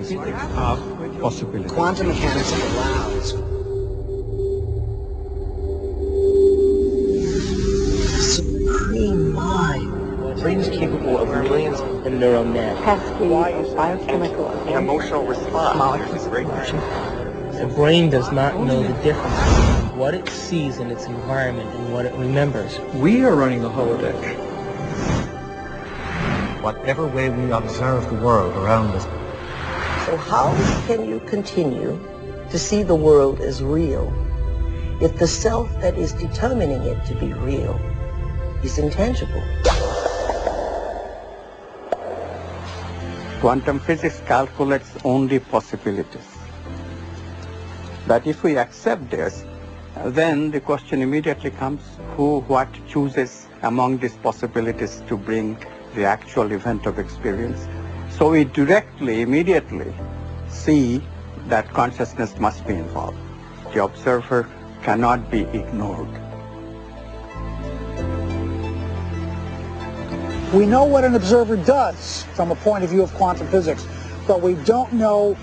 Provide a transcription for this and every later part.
expanse of possibility. Quantum mechanics allows supreme mind. Brain is capable of millions of neural nets. Cascade of biochemical An emotional response. molecules. The brain does not know the difference between what it sees in its environment and what it remembers. We are running the holodeck. Whatever way we observe the world around us. So how can you continue to see the world as real if the self that is determining it to be real is intangible? Quantum physics calculates only possibilities. But if we accept this, then the question immediately comes, what chooses among these possibilities to bring the actual event of experience? So we directly, immediately see that consciousness must be involved. The observer cannot be ignored. We know what an observer does from a point of view of quantum physics, but we don't know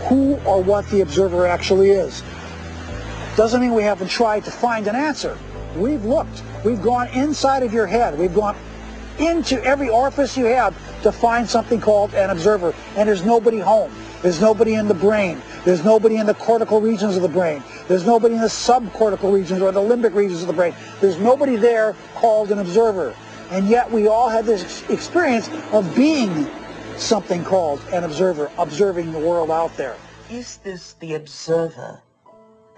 who or what the observer actually is. Doesn't mean we haven't tried to find an answer. We've looked. We've gone inside of your head. We've gone into every orifice you have to find something called an observer, and there's nobody home. There's nobody in the brain. There's nobody in the cortical regions of the brain. There's nobody in the subcortical regions or the limbic regions of the brain. There's nobody there called an observer. And yet we all have this experience of being something called an observer, observing the world out there. Is this the observer,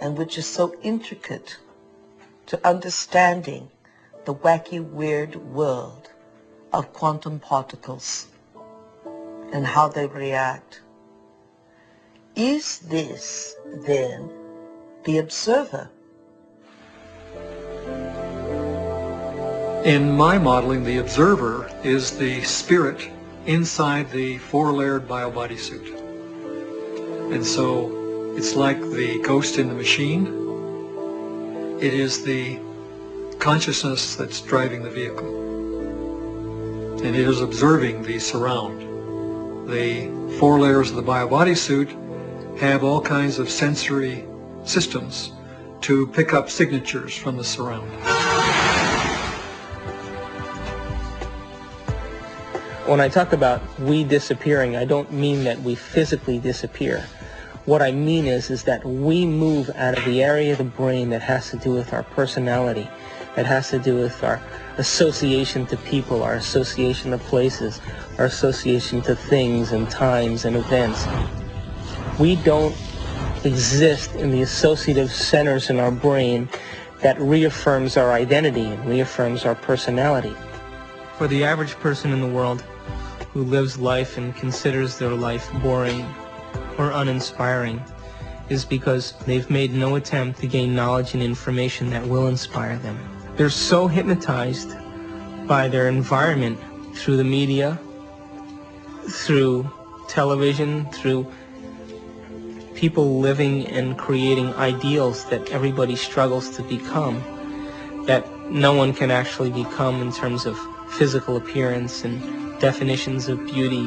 and which is so intricate to understanding the wacky, weird world of quantum particles and how they react? Is this, then, the observer? In my modeling, the observer is the spirit inside the four-layered biobody suit. And so it's like the ghost in the machine. It is the consciousness that's driving the vehicle. And it is observing the surround. The four layers of the biobody suit have all kinds of sensory systems to pick up signatures from the surround. When I talk about we disappearing, I don't mean that we physically disappear. What I mean is that we move out of the area of the brain that has to do with our personality, that has to do with our association to people, our association to places, our association to things and times and events. We don't exist in the associative centers in our brain that reaffirms our identity and reaffirms our personality. For the average person in the world who lives life and considers their life boring or uninspiring is because they've made no attempt to gain knowledge and information that will inspire them. They're so hypnotized by their environment through the media, through television, through people living and creating ideals that everybody struggles to become, that no one can actually become in terms of physical appearance and definitions of beauty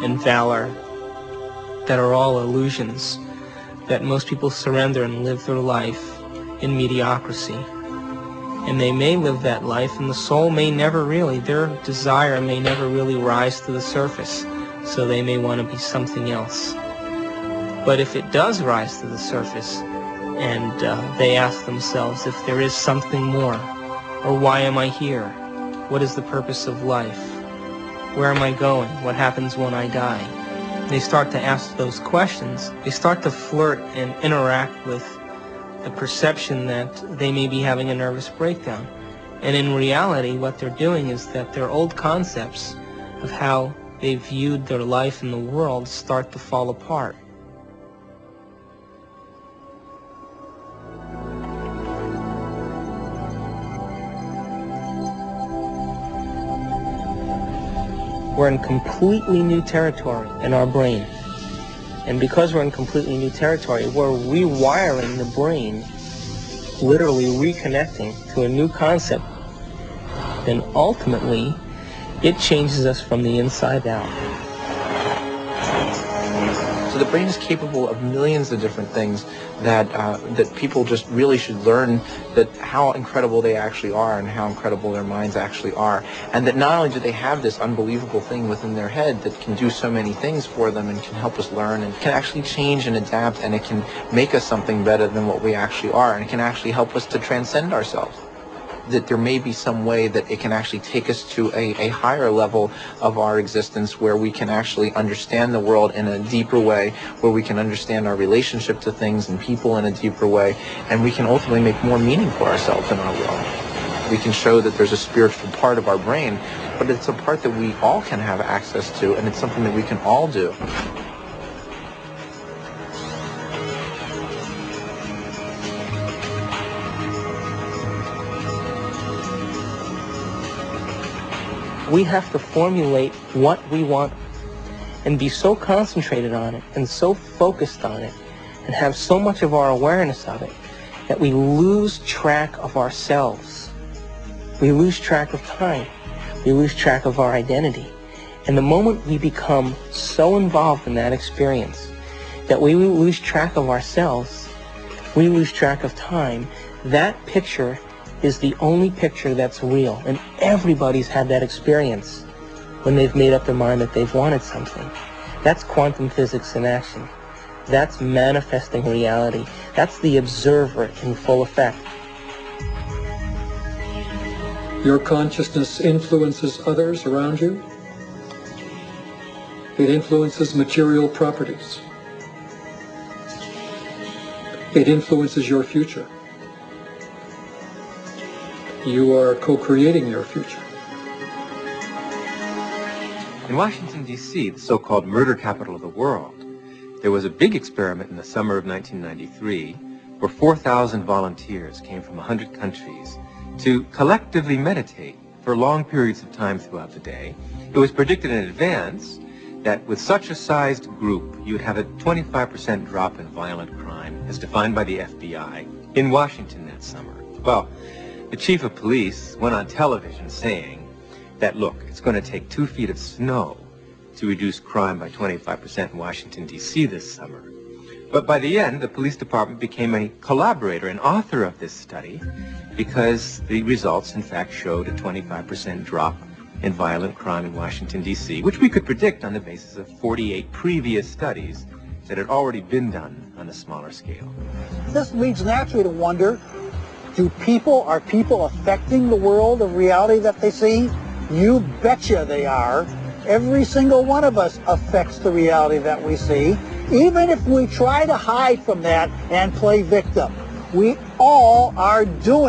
and valor that are all illusions, that most people surrender and live their life in mediocrity. And they may live that life, and the soul may never really, their desire may never really rise to the surface, so they may want to be something else. But if it does rise to the surface, and they ask themselves if there is something more, or why am I here? What is the purpose of life? Where am I going? What happens when I die? They start to ask those questions. They start to flirt and interact with the perception that they may be having a nervous breakdown. And in reality, what they're doing is that their old concepts of how they viewed their life in the world start to fall apart. We're in completely new territory in our brain. And because we're in completely new territory, we're rewiring the brain, literally reconnecting to a new concept. Then ultimately, it changes us from the inside out. So the brain is capable of millions of different things that that people just really should learn, that how incredible they actually are and how incredible their minds actually are, and that not only do they have this unbelievable thing within their head that can do so many things for them and can help us learn and can actually change and adapt, and it can make us something better than what we actually are, and it can actually help us to transcend ourselves. That there may be some way that it can actually take us to a higher level of our existence, where we can actually understand the world in a deeper way, where we can understand our relationship to things and people in a deeper way, and we can ultimately make more meaning for ourselves in our world. We can show that there's a spiritual part of our brain, but it's a part that we all can have access to, and it's something that we can all do. We have to formulate what we want and be so concentrated on it and so focused on it and have so much of our awareness of it that we lose track of ourselves. We lose track of time. We lose track of our identity. And the moment we become so involved in that experience that we lose track of ourselves, we lose track of time, that picture is the only picture that's real. And everybody's had that experience when they've made up their mind that they've wanted something. That's quantum physics in action. That's manifesting reality. That's the observer in full effect. Your consciousness influences others around you. It influences material properties. It influences your future. You are co-creating your future. In Washington, D.C., the so-called murder capital of the world, there was a big experiment in the summer of 1993 where 4,000 volunteers came from 100 countries to collectively meditate for long periods of time throughout the day. It was predicted in advance that with such a sized group, you would have a 25% drop in violent crime, as defined by the FBI, in Washington that summer. Well, the chief of police went on television saying that, look, it's going to take 2 feet of snow to reduce crime by 25% in Washington, D.C. this summer. But by the end, the police department became a collaborator and author of this study because the results, in fact, showed a 25% drop in violent crime in Washington, D.C., which we could predict on the basis of 48 previous studies that had already been done on a smaller scale. This leads naturally to wonder, are people affecting the world of reality that they see? You betcha they are. Every single one of us affects the reality that we see, even if we try to hide from that and play victim. We all are doing it.